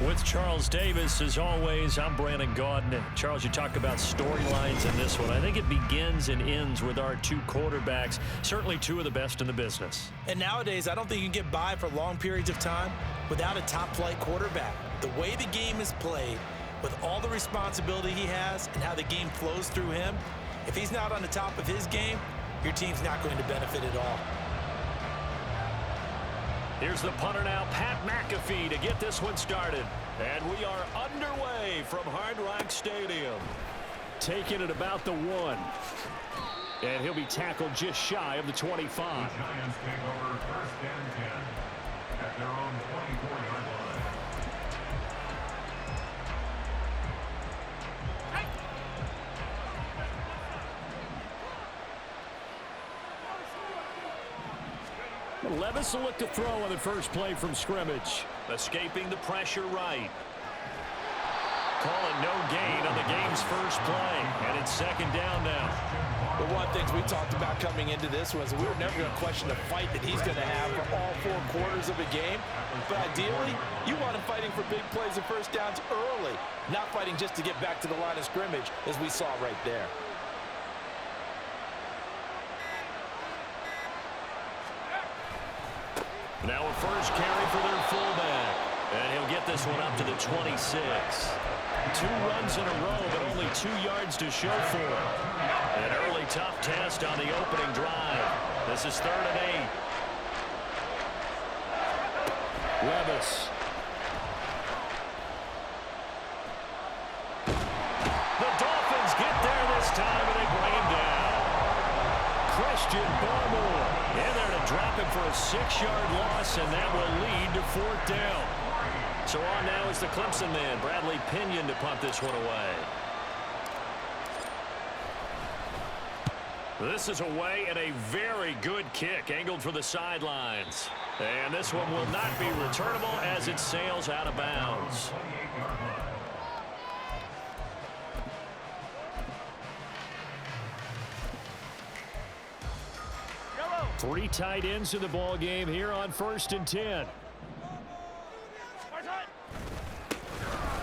With Charles Davis, as always, I'm Brandon Gaudin. Charles, you talk about storylines in this one. I think it begins and ends with our two quarterbacks, certainly two of the best in the business. And nowadays, I don't think you can get by for long periods of time without a top-flight quarterback. The way the game is played, with all the responsibility he has and how the game flows through him, if he's not on the top of his game, your team's not going to benefit at all. Here's the punter now, Pat McAfee, to get this one started. And we are underway from Hard Rock Stadium. Taking it about the 1. And he'll be tackled just shy of the 25. The Giants take over first and 10 at their own 24-yard line. Levis will look to throw on the first play from scrimmage. Escaping the pressure right. Call it no gain on the game's first play. And it's second down now. But one of the things we talked about coming into this was we were never going to question the fight that he's going to have for all 4 quarters of a game. But ideally, you want him fighting for big plays and first downs early, not fighting just to get back to the line of scrimmage, as we saw right there. Now a first carry for their fullback. And he'll get this one up to the 26. 2 runs in a row, but only 2 yards to show for it. An early tough test on the opening drive. This is 3rd and 8. Levis. The Dolphins get there this time, and they bring him down. Christian Barmore in there to drop him for a 6-yard loss, and that will lead to 4th down. So on now is the Clemson man, Bradley Pinion, to punt this one away. This is away, and a very good kick angled for the sidelines. And this one will not be returnable as it sails out of bounds. 3 tight ends in the ball game here on 1st and 10.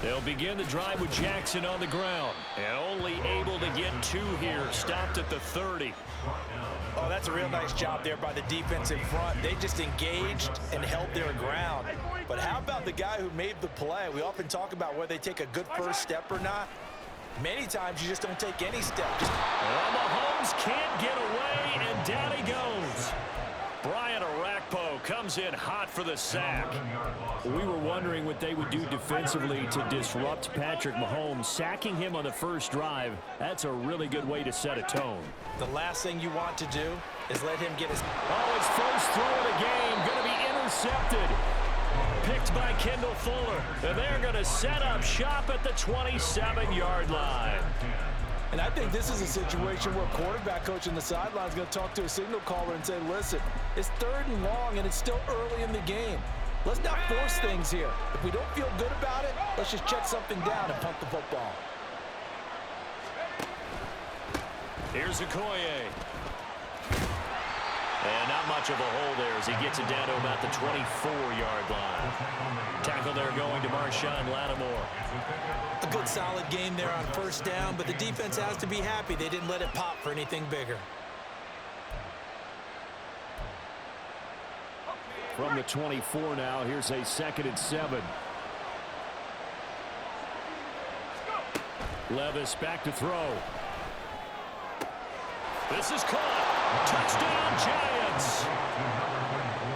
They'll begin the drive with Jackson on the ground. And only able to get 2 here. Stopped at the 30. Oh, that's a real nice job there by the defense in front. They just engaged and held their ground. But how about the guy who made the play? We often talk about whether they take a good first step or not. Many times you just don't take any step. Well, Mahomes can't get away, and down he goes. Brian Orakpo comes in hot for the sack. We were wondering what they would do defensively to disrupt Patrick Mahomes. Sacking him on the first drive, that's a really good way to set a tone. The last thing you want to do is let him get his... Oh, his first throw of the game going to be intercepted. Picked by Kendall Fuller. And they're going to set up shop at the 27-yard line. And I think this is a situation where a quarterback coach on the sideline is going to talk to a signal caller and say, listen, it's 3rd and long, and it's still early in the game. Let's not force things here. If we don't feel good about it, let's just check something down and punt the football. Here's Okoye. And not much of a hole there as he gets it down to about the 24-yard line. Tackle there going to Marshawn Lattimore. A good solid game there on first down, but the defense has to be happy they didn't let it pop for anything bigger. From the 24 now, here's a 2nd and 7. Levis back to throw. This is caught. Touchdown, Giants.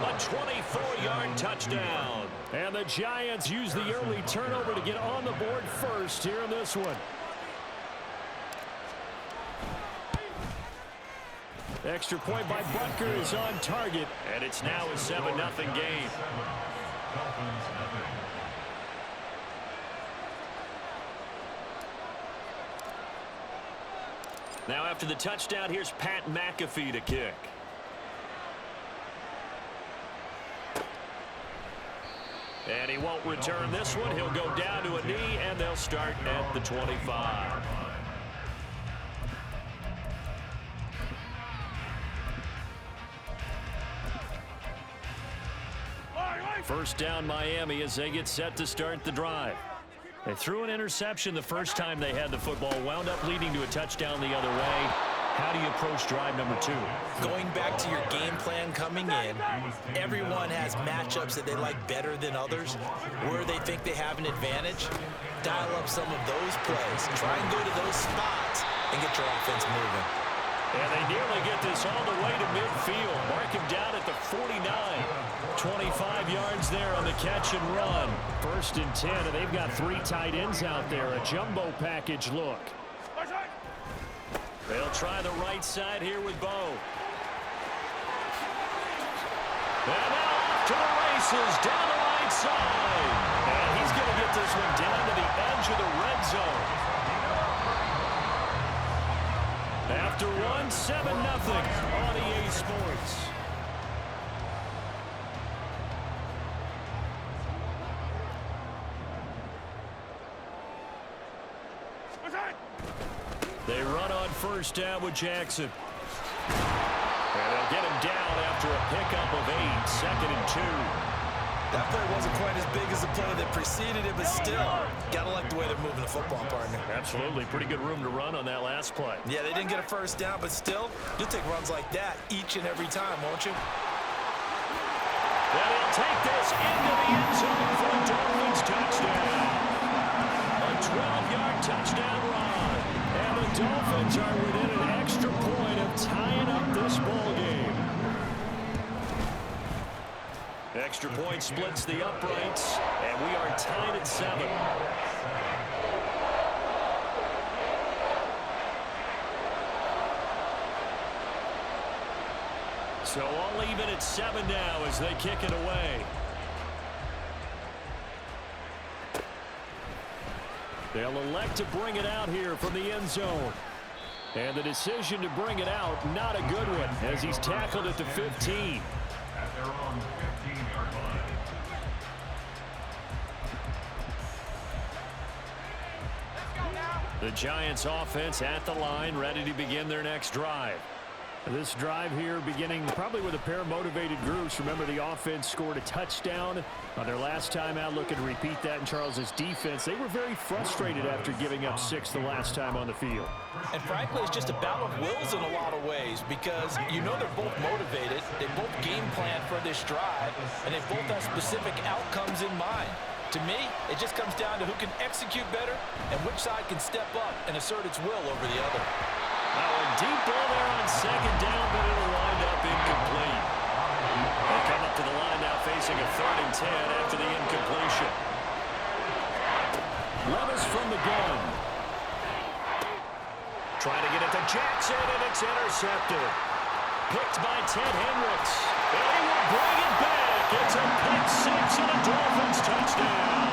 A 24-yard touchdown. And the Giants use the early turnover to get on the board first here in this one. Extra point by Butker is on target. And it's now a 7-0 game. Now after the touchdown, here's Pat McAfee to kick. And he won't return this one. He'll go down to a knee, and they'll start at the 25. First down Miami as they get set to start the drive. They threw an interception the first time they had the football, wound up leading to a touchdown the other way. How do you approach drive number 2? Going back to your game plan coming in, everyone has matchups that they like better than others, where they think they have an advantage. Dial up some of those plays. Try and go to those spots and get your offense moving. And they nearly get this all the way to midfield. Mark him down at the 49. 25 yards there on the catch and run. First and 10, and they've got 3 tight ends out there. A jumbo package look. They'll try the right side here with Bo. And now off to the races down the right side. And he's going to get this one down to the edge of the red zone. After 1, 7-0 on EA Sports. They run on first down with Jackson. And they'll get him down after a pickup of 8, second and 2. That play wasn't quite as big as the play that preceded it, but still, gotta like the way they're moving the football, partner. Absolutely. Pretty good room to run on that last play. Yeah, they didn't get a first down, but still, you'll take runs like that each and every time, won't you? And he'll take this into the end zone for a Dolphins touchdown. A 12-yard touchdown run. And the Dolphins are within an extra point of tying up this ball game. Extra point splits the uprights, and we are tied at 7. So all even at 7 now as they kick it away. They'll elect to bring it out here from the end zone. And the decision to bring it out, not a good one, as he's tackled at the 15. At their own 15-yard line. The Giants offense at the line, ready to begin their next drive. This drive here beginning probably with a pair of motivated groups. Remember, the offense scored a touchdown on their last time out, looking to repeat that in Charles's defense. They were very frustrated after giving up 6 the last time on the field. And frankly, it's just a battle of wills in a lot of ways, because you know they're both motivated, they both game plan for this drive, and they both have specific outcomes in mind. To me, it just comes down to who can execute better and which side can step up and assert its will over the other. Now a deep ball there on second down, but it'll wind up incomplete. They come up to the line now facing a 3rd and 10 after the incompletion. Levis from the gun. Trying to get it to Jackson, and it's intercepted. Picked by Ted Hendricks. And he will bring it back. It's a pick 6 and a Dolphins touchdown.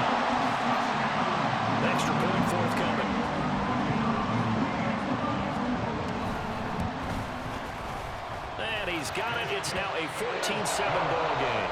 Extra point forthcoming. And he's got it. It's now a 14-7 ball game.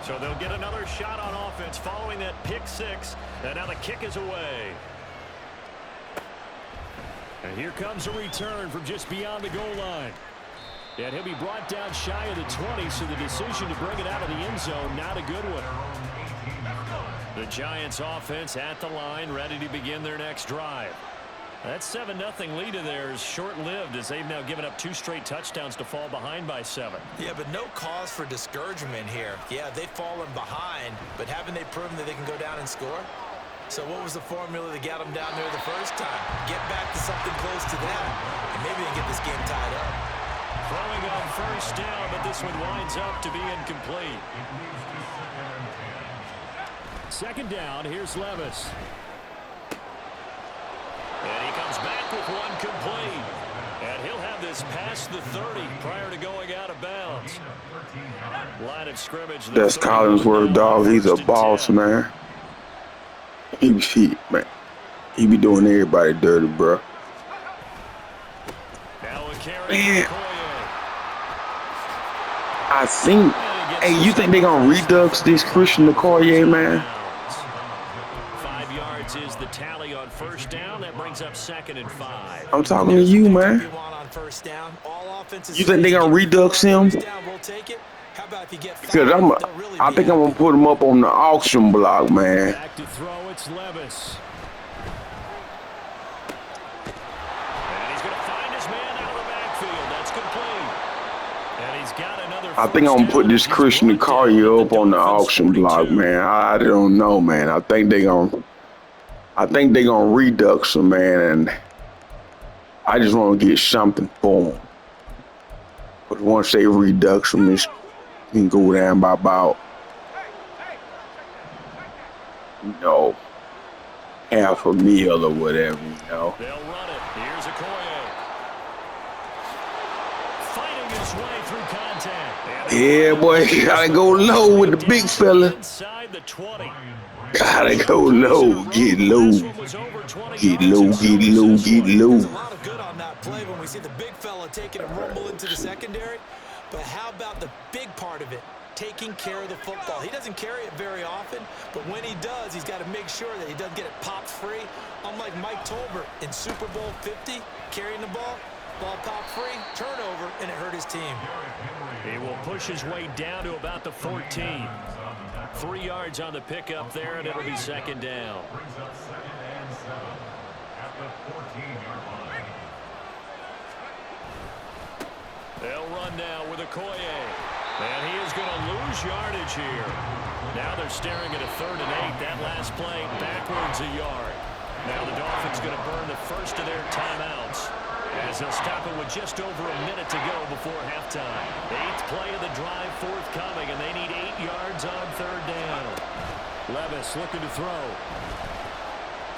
So they'll get another shot on offense following that pick 6. And now the kick is away. And here comes a return from just beyond the goal line. And he'll be brought down shy of the 20, so the decision to bring it out of the end zone, not a good one. The Giants offense at the line, ready to begin their next drive. That 7-0 lead of theirs short-lived, as they've now given up 2 straight touchdowns to fall behind by 7. Yeah, but no cause for discouragement here. Yeah, they've fallen behind, but haven't they proven that they can go down and score? So what was the formula that got them down there the first time? Get back to something close to that, and maybe they can get this game tied up. Throwing on first down, but this one winds up to be incomplete. Second down, here's Levis. And he comes back with one complete. And he'll have this past the 30 prior to going out of bounds. Line of scrimmage. That's Collinsworth, dog. He's a boss, man. He be doing everybody dirty, bro. Now a Man, I think. Hey, you think they gonna redux this Christian Okoye, man? 5 yards is the tally on first down. That brings up 2nd and 5. I'm talking to you, man. You think they gonna redux him? Because I think I'm gonna put him up on the auction block, man. Back to throw, it's Levis. And he's gonna find his man out of the backfield. That's complete. And he's got another. I think I'm gonna put this Christian Okoye up on the auction block, man. I don't know, man. I think they gonna redux him, man, and I just want to get something for him. But once they redux him, he can go down by about, half a meal or whatever, They'll run it. Here's Okoye. Fighting his way through contact. Yeah, boy, gotta go low with the big fella. Inside the 20. Gotta go low, get low. Get low, get low, get low. There's a lot of good on that play when we see the big fella taking a rumble into the secondary. But how about the big part of it? Taking care of the football. He doesn't carry it very often, but when he does, he's got to make sure that he doesn't get it popped free. Unlike Mike Tolbert in Super Bowl 50, carrying the ball popped free, turnover, and it hurt his team. He will push his way down to about the 14. 3 yards on the pickup there, and it'll be 2nd down. Brings up 2nd and 7 at the 14-yard line. They'll run now with Okoye. And he is going to lose yardage here. Now they're staring at a 3rd and 8. That last play backwards a yard. Now the Dolphins going to burn the first of their timeouts as they'll stop it with just over a minute to go before halftime. 8th play of the drive forthcoming, and they need 8 yards on 3rd down. Levis looking to throw.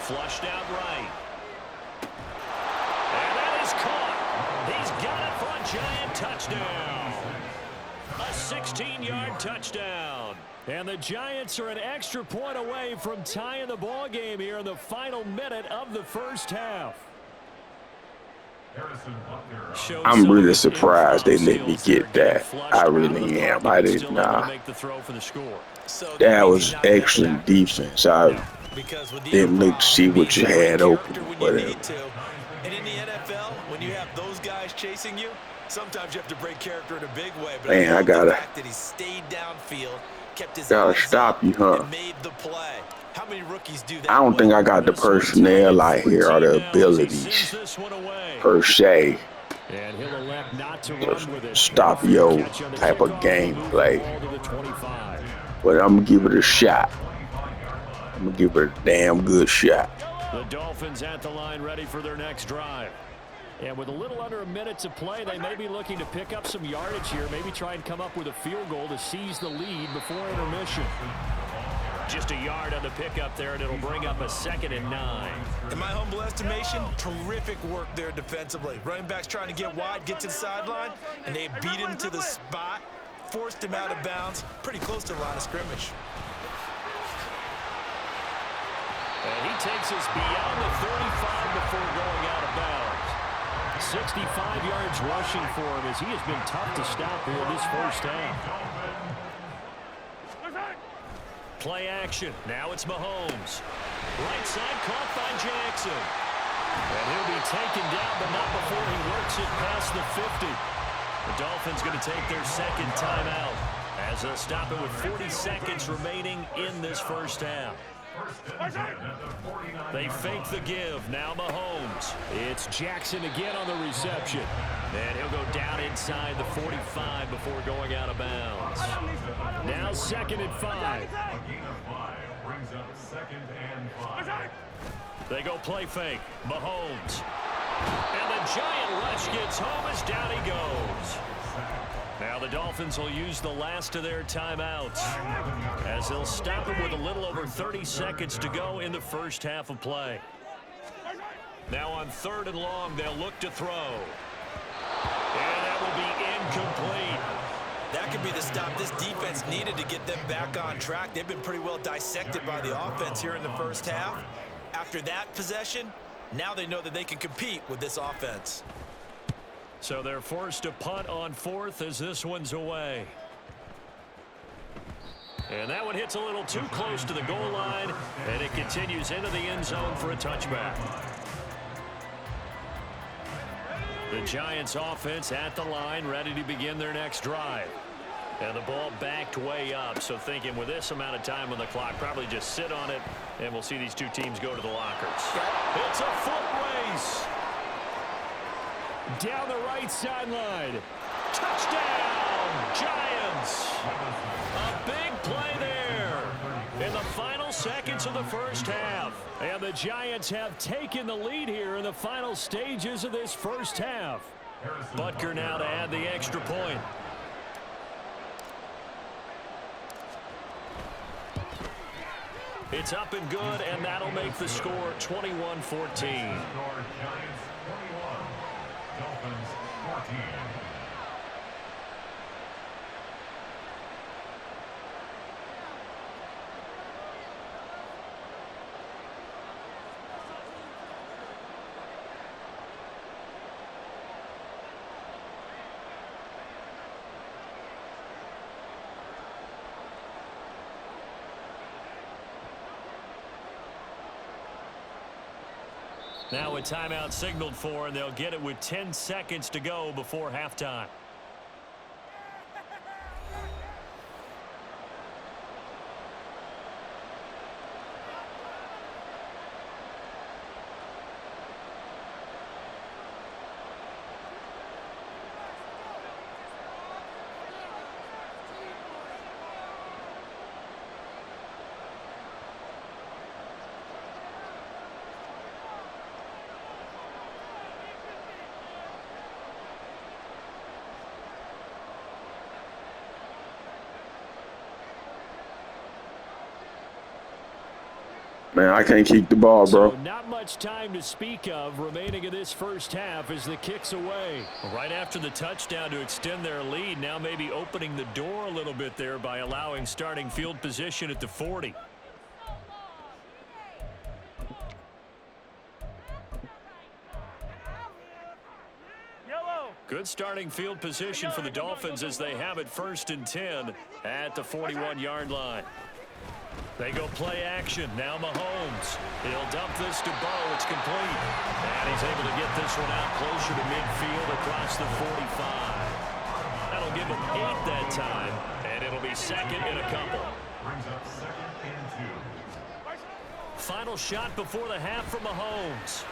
Flushed out right. And that is caught. He's got it for a giant touchdown. A 16-yard touchdown. And the Giants are an extra point away from tying the ball game here in the final minute of the first half. I'm really surprised they let me get that. I really am. I didn't. That was excellent defense. I didn't look to see what you had open. Whatever. And in the NFL, when you have those guys chasing you, sometimes you have to break character in a big way. But man, I gotta. The fact that he stayed downfield, kept his gotta stop you, huh? Made the play. How many rookies do that? I don't think I got the personnel out here or the abilities per se to stop your type of gameplay. But I'm gonna give it a shot. I'm gonna give it a damn good shot. The Dolphins at the line ready for their next drive. And with a little under a minute to play, they may be looking to pick up some yardage here, maybe try and come up with a field goal to seize the lead before intermission. Just a yard on the pickup there, and it'll bring up a 2nd and 9. In my humble estimation, terrific work there defensively. Running backs trying to get wide, get to the sideline, and they beat him to the spot, forced him out of bounds, pretty close to the line of scrimmage. And he takes us beyond the 35 before going out of bounds. 65 yards rushing for him as he has been tough to stop here this first half. Play action. Now it's Mahomes. Right side caught by Jackson. And he'll be taken down, but not before he works it past the 50. The Dolphins going to take their 2nd timeout as they'll stop it with 40 seconds remaining in this first half. They fake the give. Now Mahomes. It's Jackson again on the reception. And he'll go down inside the 45 before going out of bounds. Now 2nd and 5. Brings up 2nd and 5. They go play fake. Mahomes. And the giant rush gets home as down he goes. Now the Dolphins will use the last of their timeouts as they'll stop it with a little over 30 seconds to go in the first half of play. Now on 3rd and long, they'll look to throw. And that will be incomplete. That could be the stop this defense needed to get them back on track. They've been pretty well dissected by the offense here in the first half. After that possession, now they know that they can compete with this offense. So they're forced to punt on 4th as this one's away. And that one hits a little too close to the goal line, and it continues into the end zone for a touchback. The Giants offense at the line, ready to begin their next drive. And the ball backed way up, so thinking with this amount of time on the clock, probably just sit on it, and we'll see these two teams go to the lockers. It's a foot race. Down the right sideline. Touchdown, Giants. A big play there in the final seconds of the first half. And the Giants have taken the lead here in the final stages of this first half. Butker now to add the extra point. It's up and good, and that'll make the score 21-14. Giants 21, Dolphins 14. Now a timeout signaled for, and they'll get it with 10 seconds to go before halftime. Man, I can't keep the ball, bro. So not much time to speak of remaining in this first half as the kick's away. Right after the touchdown to extend their lead, now maybe opening the door a little bit there by allowing starting field position at the 40. Good starting field position for the Dolphins as they have it 1st and 10 at the 41-yard line. They go play action. Now Mahomes. He'll dump this to Bo. It's complete. And he's able to get this one out closer to midfield across the 45. That'll give him 8 that time. And it'll be 2nd and a couple. Brings up 2nd and 2. Final shot before the half from Mahomes.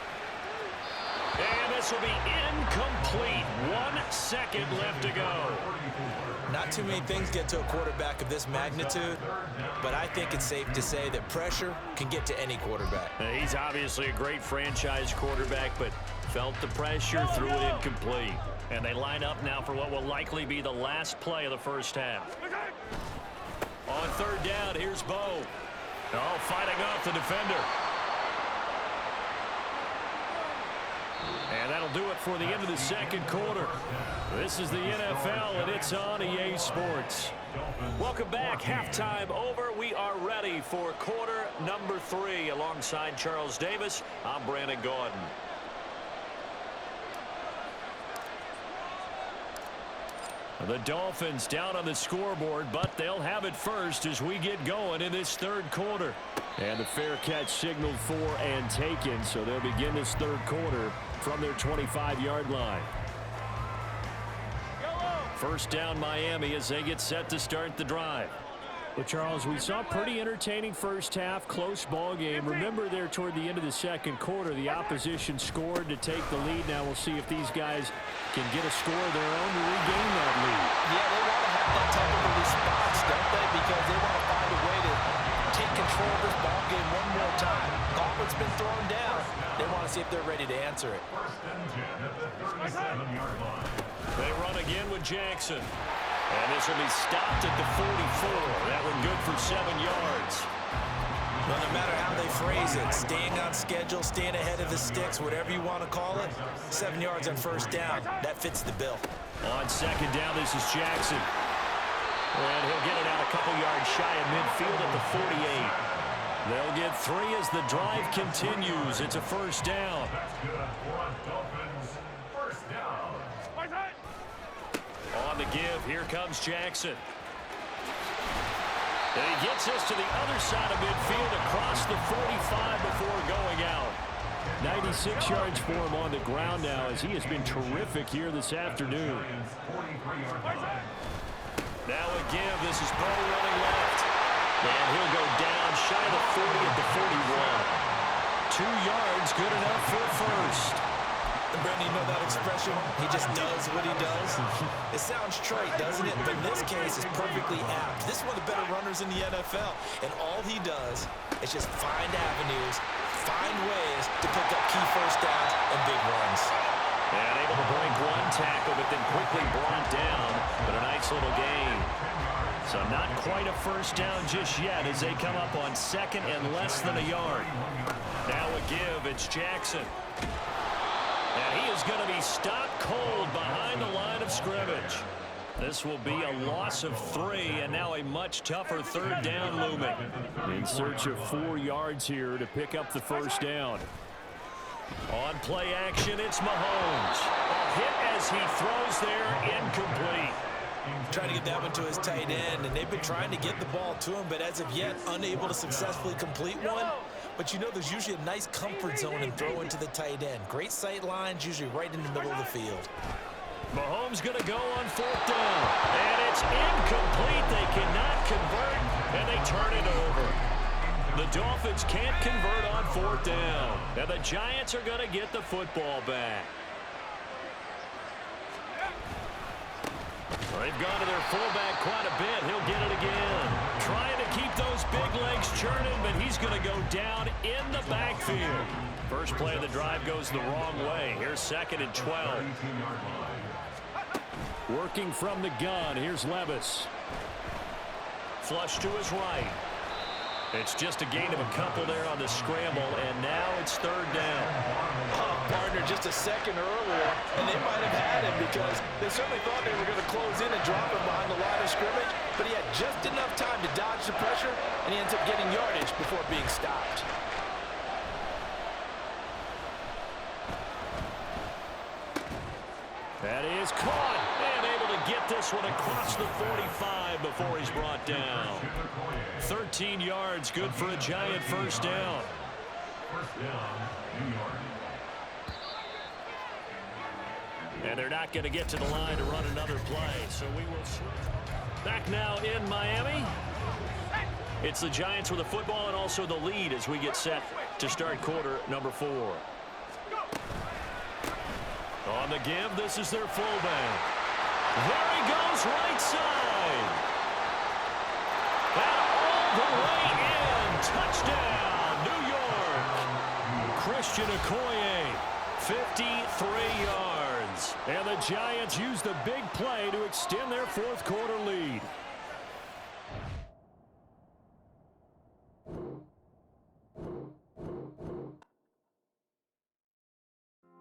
And this will be incomplete. 1 second left to go. Not too many things get to a quarterback of this magnitude, but I think it's safe to say that pressure can get to any quarterback. He's obviously a great franchise quarterback, but felt the pressure, threw it incomplete. And they line up now for what will likely be the last play of the first half. On 3rd down, here's Bo. Oh, fighting off the defender. And that'll do it for the end of the 2nd quarter. This is the NFL, and it's on EA Sports. Welcome back. Halftime over. We are ready for quarter number 3. Alongside Charles Davis, I'm Brandon Gordon. The Dolphins down on the scoreboard, but they'll have it first as we get going in this 3rd quarter. And the fair catch signaled for and taken, so they'll begin this 3rd quarter from their 25-yard line. First down Miami as they get set to start the drive. Well, Charles, we saw a pretty entertaining first half, close ball game. Remember there toward the end of the 2nd quarter, the opposition scored to take the lead. Now we'll see if these guys can get a score of their own to regain that lead. Yeah, they want to have that type of a response, don't they? Because they want to find a way to take control of this ball game one more time. Gauntlet's been thrown down. They want to see if they're ready to answer it. 1st and 10 at the 37-yard line. They run again with Jackson. And this will be stopped at the 44. That one good for 7 yards. Well, no matter how they phrase it, staying on schedule, staying ahead of the sticks, whatever you want to call it, 7 yards on 1st down. That fits the bill. On 2nd down, this is Jackson. And he'll get it out a couple yards shy of midfield at the 48. They'll get 3 as the drive continues. It's a 1st down. That's good for Dolphins. 1st down. On the give, here comes Jackson. And he gets us to the other side of midfield across the 45 before going out. 96 yards for him on the ground now as he has been terrific here this afternoon. Now a give. This is Bo running left. And he'll go down shy of the 40 at the 41. 2 yards, good enough for a first. And Brandon, you know that expression? He just does what he does. It sounds trite, doesn't it? But in this case, it's perfectly apt. This is one of the better runners in the NFL. And all he does is just find avenues, find ways to pick up key first downs and big runs. And able to break one tackle, but then quickly brought down. But a nice little gain. So not quite a first down just yet as they come up on second and less than a yard. Now a give. It's Jackson. And he is going to be stopped cold behind the line of scrimmage. This will be a loss of 3, and now a much tougher third down looming. In search of 4 yards here to pick up the first down. On play action, it's Mahomes. A hit as he throws there, incomplete. Trying to get that one to his tight end, and they've been trying to get the ball to him, but as of yet, unable to successfully complete one. But you know there's usually a nice comfort zone in throwing to the tight end. Great sight lines, usually right in the middle of the field. Mahomes going to go on 4th down. And it's incomplete. They cannot convert, and they turn it over. The Dolphins can't convert on 4th down. And the Giants are going to get the football back. They've gone to their fullback quite a bit. He'll get it again. Trying to keep those big legs churning, but he's going to go down in the backfield. First play of the drive goes the wrong way. Here's 2nd and 12. Working from the gun. Here's Levis. Flush to his right. It's just a gain of a couple there on the scramble, and now it's 3rd down. Partner just a second earlier, and they might have had him because they certainly thought they were going to close in and drop him behind the line of scrimmage, but he had just enough time to dodge the pressure, and he ends up getting yardage before being stopped. That is caught, and able to get this one across the 45 before he's brought down. 13 yards, good for a Giant first down. And they're not going to get to the line to run another play, so we will switch. Back now in Miami. It's the Giants with the football and also the lead as we get set to start quarter number 4. On the give, this is their fullback. There he goes, right side. And all the way in. Touchdown, New York. Christian Okoye, 53 yards. And the Giants use the big play to extend their 4th quarter lead.